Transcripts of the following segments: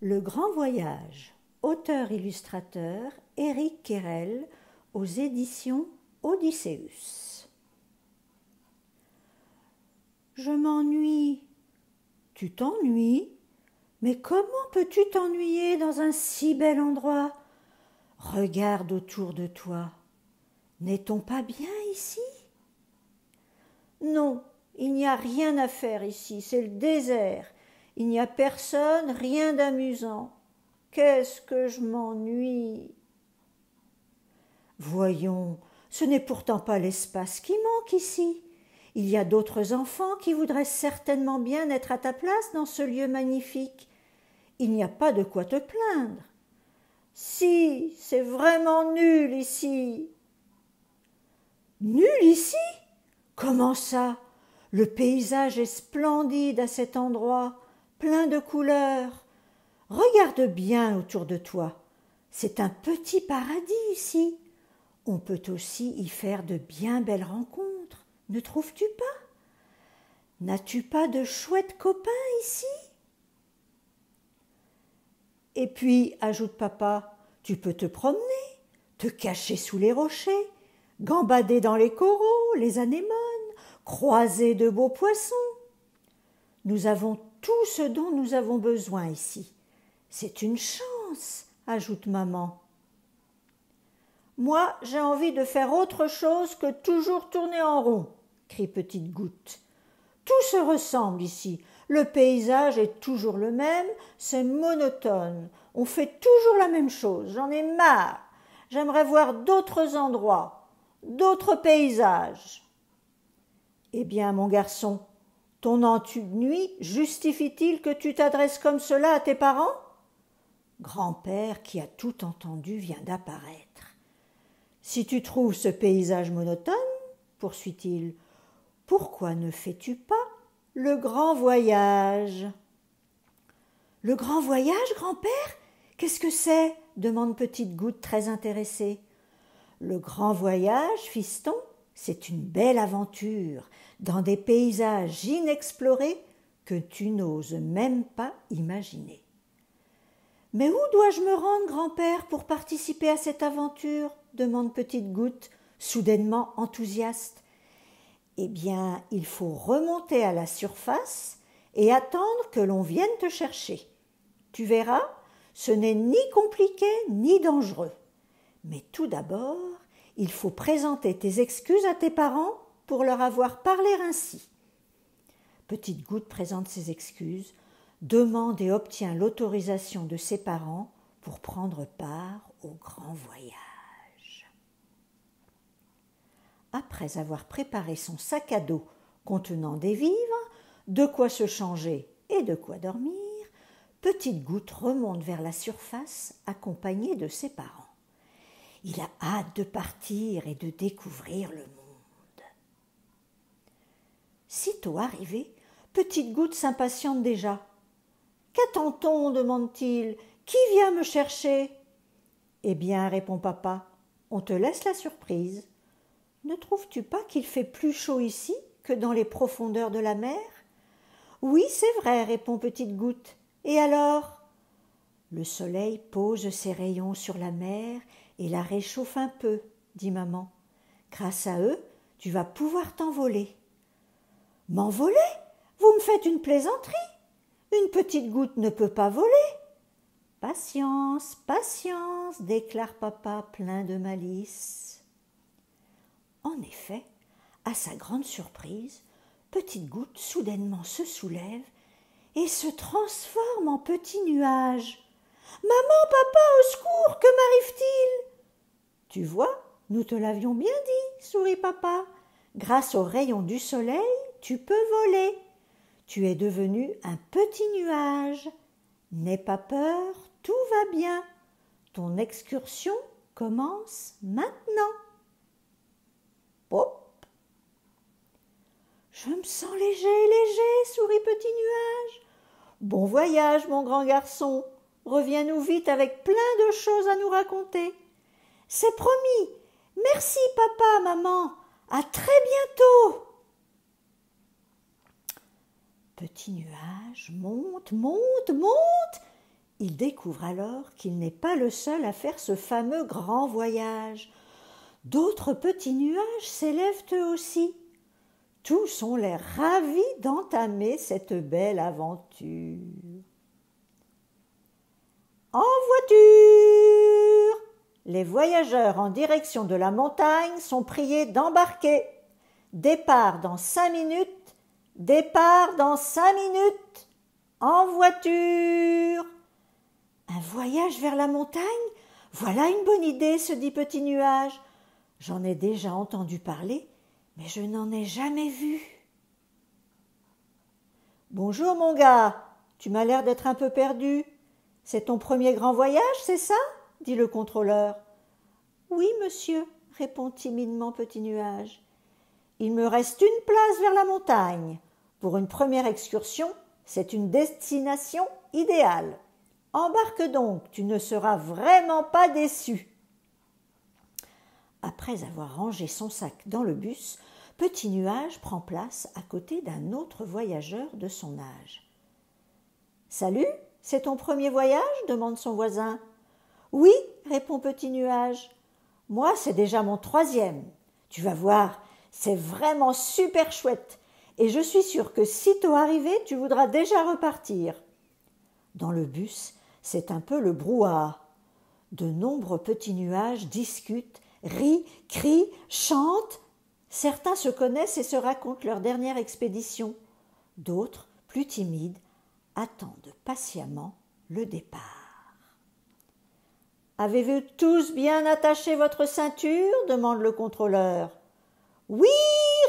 Le Grand Voyage, auteur-illustrateur Éric Quérel, aux éditions Odysseus. Je m'ennuie. Tu t'ennuies? Mais comment peux-tu t'ennuyer dans un si bel endroit? Regarde autour de toi. N'est-on pas bien ici? Non, il n'y a rien à faire ici, c'est le désert. Il n'y a personne, rien d'amusant. Qu'est-ce que je m'ennuie! Voyons, ce n'est pourtant pas l'espace qui manque ici. Il y a d'autres enfants qui voudraient certainement bien être à ta place dans ce lieu magnifique. Il n'y a pas de quoi te plaindre. Si, c'est vraiment nul ici. Nul ici? Comment ça? Le paysage est splendide à cet endroit, plein de couleurs. Regarde bien autour de toi. C'est un petit paradis ici. On peut aussi y faire de bien belles rencontres, ne trouves-tu pas? N'as-tu pas de chouettes copains ici? Et puis, ajoute papa, tu peux te promener, te cacher sous les rochers, gambader dans les coraux, les anémones, croiser de beaux poissons. Nous avons tout ce dont nous avons besoin ici. C'est une chance, ajoute maman. Moi, j'ai envie de faire autre chose que toujours tourner en rond, crie Petite Goutte. Tout se ressemble ici. Le paysage est toujours le même, c'est monotone. On fait toujours la même chose. J'en ai marre. J'aimerais voir d'autres endroits, d'autres paysages. Eh bien, mon garçon, ton ennui justifie-t-il que tu t'adresses comme cela à tes parents? Grand-père, qui a tout entendu, vient d'apparaître. Si tu trouves ce paysage monotone, poursuit-il, pourquoi ne fais-tu pas le grand voyage? Le grand voyage, grand-père? Qu'est-ce que c'est? Demande Petite Goutte très intéressée. Le grand voyage, fiston, c'est une belle aventure dans des paysages inexplorés que tu n'oses même pas imaginer. Mais où dois-je me rendre, grand-père, pour participer à cette aventure? Demande Petite Goutte, soudainement enthousiaste. Eh bien, il faut remonter à la surface et attendre que l'on vienne te chercher. Tu verras, ce n'est ni compliqué ni dangereux. Mais tout d'abord, il faut présenter tes excuses à tes parents pour leur avoir parlé ainsi. Petite Goutte présente ses excuses, demande et obtient l'autorisation de ses parents pour prendre part au grand voyage. Après avoir préparé son sac à dos contenant des vivres, de quoi se changer et de quoi dormir, Petite Goutte remonte vers la surface accompagnée de ses parents. Il a hâte de partir et de découvrir le monde. Sitôt arrivé, Petite Goutte s'impatiente déjà. « Qu'attend-on » demande-t-il. « Qui vient me chercher ?» Eh bien, répond papa, on te laisse la surprise. Ne trouves-tu pas qu'il fait plus chaud ici que dans les profondeurs de la mer? Oui, c'est vrai, répond Petite Goutte. Et alors? Le soleil pose ses rayons sur la mer et la réchauffe un peu, dit maman. Grâce à eux, tu vas pouvoir t'envoler. M'envoler? Vous me faites une plaisanterie? Une petite goutte ne peut pas voler. Patience, patience, déclare papa plein de malice. En effet, à sa grande surprise, Petite Goutte soudainement se soulève et se transforme en petit nuage. « Maman, papa, au secours, que m'arrive-t-il » Tu vois, nous te l'avions bien dit, sourit papa. Grâce aux rayons du soleil, tu peux voler. Tu es devenu un petit nuage. N'aie pas peur, tout va bien. Ton excursion commence maintenant. Pop. Je me sens léger, sourit Petit Nuage. Bon voyage, mon grand garçon. Reviens-nous vite avec plein de choses à nous raconter. C'est promis. Merci, papa, maman. À très bientôt. Petit Nuage monte Il découvre alors qu'il n'est pas le seul à faire ce fameux grand voyage. D'autres petits nuages s'élèvent eux aussi. Tous ont l'air ravis d'entamer cette belle aventure. En voiture! Les voyageurs en direction de la montagne sont priés d'embarquer. Départ dans 5 minutes, départ dans 5 minutes, en voiture. Un voyage vers la montagne? Voilà une bonne idée, se dit Petit Nuage. J'en ai déjà entendu parler, mais je n'en ai jamais vu. Bonjour mon gars, tu m'as l'air d'être un peu perdu. C'est ton premier grand voyage, c'est ça? Dit le contrôleur. Oui, monsieur, répond timidement Petit Nuage. Il me reste une place vers la montagne. Pour une première excursion, c'est une destination idéale. Embarque donc, tu ne seras vraiment pas déçu. Après avoir rangé son sac dans le bus, Petit Nuage prend place à côté d'un autre voyageur de son âge. « Salut, c'est ton premier voyage ?» demande son voisin. « Oui, répond Petit Nuage. Moi, c'est déjà mon 3e. Tu vas voir, c'est vraiment super chouette. Et je suis sûre que sitôt arrivé, tu voudras déjà repartir. » Dans le bus, c'est un peu le brouhaha. De nombreux petits nuages discutent, rient, crient, chantent. Certains se connaissent et se racontent leur dernière expédition. D'autres, plus timides, attendent patiemment le départ. « Avez-vous tous bien attaché votre ceinture ?» demande le contrôleur. « Oui !»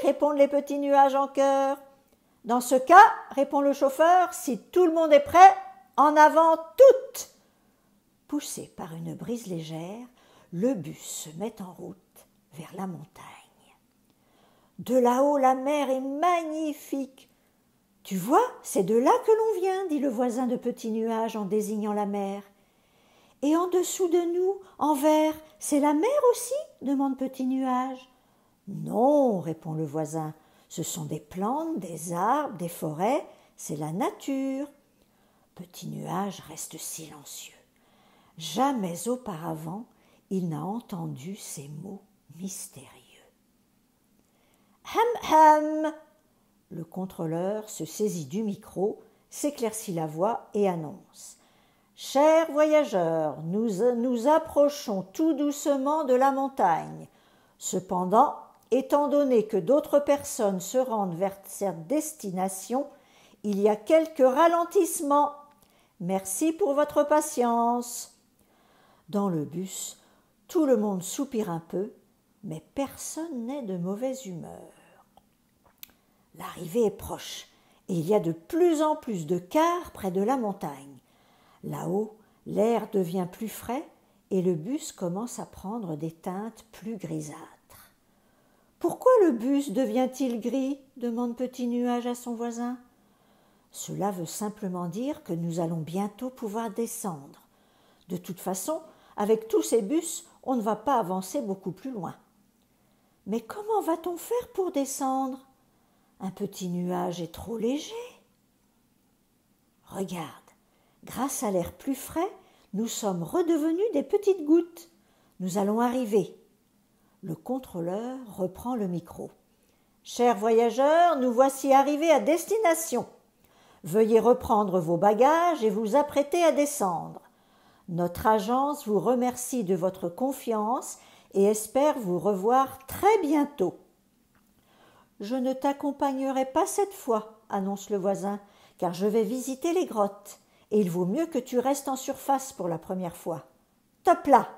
répondent les petits nuages en chœur. « Dans ce cas, répond le chauffeur, si tout le monde est prêt, en avant toutes !» Poussé par une brise légère, le bus se met en route vers la montagne. De là-haut, la mer est magnifique. « Tu vois, c'est de là que l'on vient, » dit le voisin de Petit Nuage en désignant la mer. « Et en dessous de nous, en vert, c'est la mer aussi ?» demande Petit Nuage. « Non, répond le voisin, ce sont des plantes, des arbres, des forêts, c'est la nature. » Petit Nuage reste silencieux. Jamais auparavant, il n'a entendu ces mots mystérieux. « Ham ham !» Le contrôleur se saisit du micro, s'éclaircit la voix et annonce. « Chers voyageurs, nous approchons tout doucement de la montagne. Cependant, étant donné que d'autres personnes se rendent vers cette destination, il y a quelques ralentissements. Merci pour votre patience. » Dans le bus, tout le monde soupire un peu, mais personne n'est de mauvaise humeur. L'arrivée est proche et il y a de plus en plus de cars près de la montagne. Là-haut, l'air devient plus frais et le bus commence à prendre des teintes plus grisâtres. « Pourquoi le bus devient-il gris ?» demande Petit Nuage à son voisin. « Cela veut simplement dire que nous allons bientôt pouvoir descendre. De toute façon, avec tous ces bus, on ne va pas avancer beaucoup plus loin. »« Mais comment va-t-on faire pour descendre ? Un petit nuage est trop léger. » « Regarde, grâce à l'air plus frais, nous sommes redevenus des petites gouttes. Nous allons arriver. » Le contrôleur reprend le micro. « Chers voyageurs, nous voici arrivés à destination. Veuillez reprendre vos bagages et vous apprêter à descendre. Notre agence vous remercie de votre confiance et espère vous revoir très bientôt. »« Je ne t'accompagnerai pas cette fois, » annonce le voisin, « car je vais visiter les grottes, et il vaut mieux que tu restes en surface pour la première fois. Top là,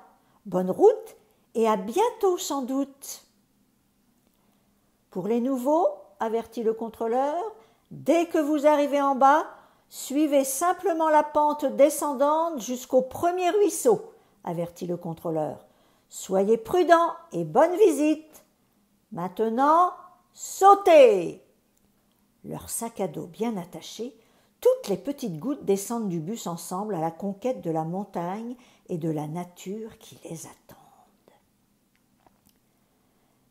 bonne route et à bientôt sans doute. » Pour les nouveaux, avertit le contrôleur, dès que vous arrivez en bas, suivez simplement la pente descendante jusqu'au premier ruisseau, avertit le contrôleur. Soyez prudents et bonne visite. Maintenant, sautez! Leur sac à dos bien attaché, toutes les petites gouttes descendent du bus ensemble à la conquête de la montagne et de la nature qui les attendent.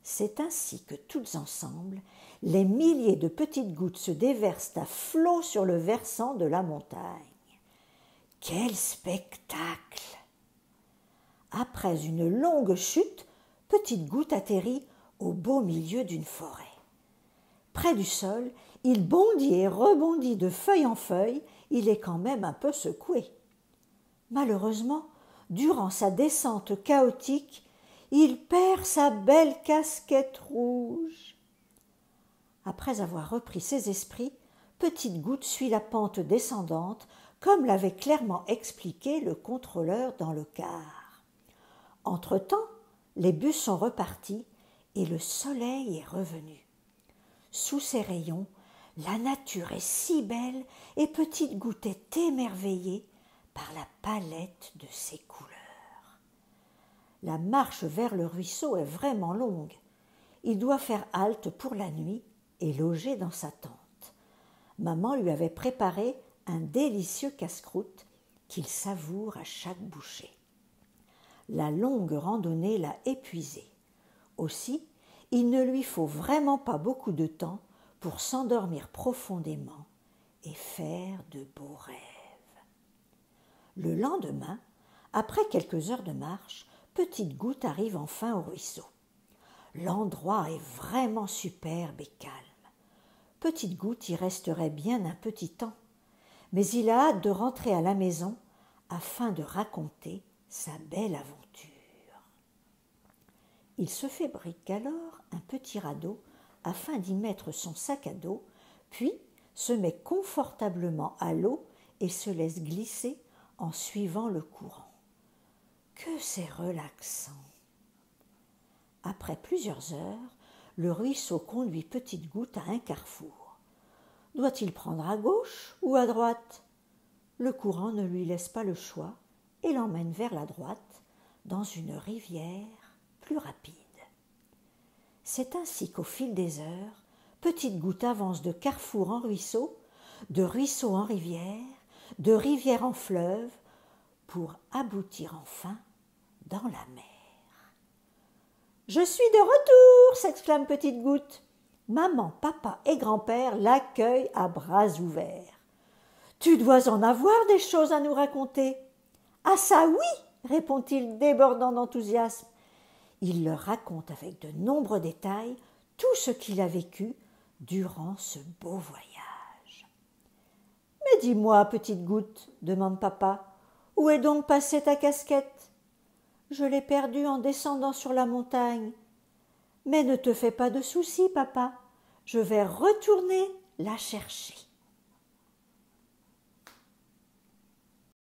C'est ainsi que toutes ensemble, les milliers de petites gouttes se déversent à flots sur le versant de la montagne. Quel spectacle! Après une longue chute, Petite Goutte atterrit au beau milieu d'une forêt. Près du sol, il bondit et rebondit de feuille en feuille, il est quand même un peu secoué. Malheureusement, durant sa descente chaotique, il perd sa belle casquette rouge. Après avoir repris ses esprits, Petite Goutte suit la pente descendante, comme l'avait clairement expliqué le contrôleur dans le car. Entre-temps, les bus sont repartis et le soleil est revenu. Sous ses rayons, la nature est si belle et Petite Goutte est émerveillée par la palette de ses couleurs. La marche vers le ruisseau est vraiment longue. Il doit faire halte pour la nuit et loger dans sa tente. Maman lui avait préparé un délicieux casse-croûte qu'il savoure à chaque bouchée. La longue randonnée l'a épuisé. Aussi, il ne lui faut vraiment pas beaucoup de temps pour s'endormir profondément et faire de beaux rêves. Le lendemain, après quelques heures de marche, Petite Goutte arrive enfin au ruisseau. L'endroit est vraiment superbe et calme. Petite Goutte y resterait bien un petit temps, mais il a hâte de rentrer à la maison afin de raconter sa belle aventure. Il se fabrique alors un petit radeau afin d'y mettre son sac à dos, puis se met confortablement à l'eau et se laisse glisser en suivant le courant. Que c'est relaxant! Après plusieurs heures, le ruisseau conduit Petite Goutte à un carrefour. Doit-il prendre à gauche ou à droite? Le courant ne lui laisse pas le choix et l'emmène vers la droite, dans une rivière plus rapide. C'est ainsi qu'au fil des heures, Petite Goutte avance de carrefour en ruisseau, de ruisseau en rivière, de rivière en fleuve, pour aboutir enfin dans la mer. « Je suis de retour !» s'exclame Petite Goutte. Maman, papa et grand-père l'accueillent à bras ouverts. « Tu dois en avoir des choses à nous raconter. »« Ah ça oui !» répond-il débordant d'enthousiasme. Il leur raconte avec de nombreux détails tout ce qu'il a vécu durant ce beau voyage. « Mais dis-moi, Petite Goutte, demande papa, où est donc passée ta casquette ? Je l'ai perdue en descendant sur la montagne. Mais ne te fais pas de soucis, papa, je vais retourner la chercher.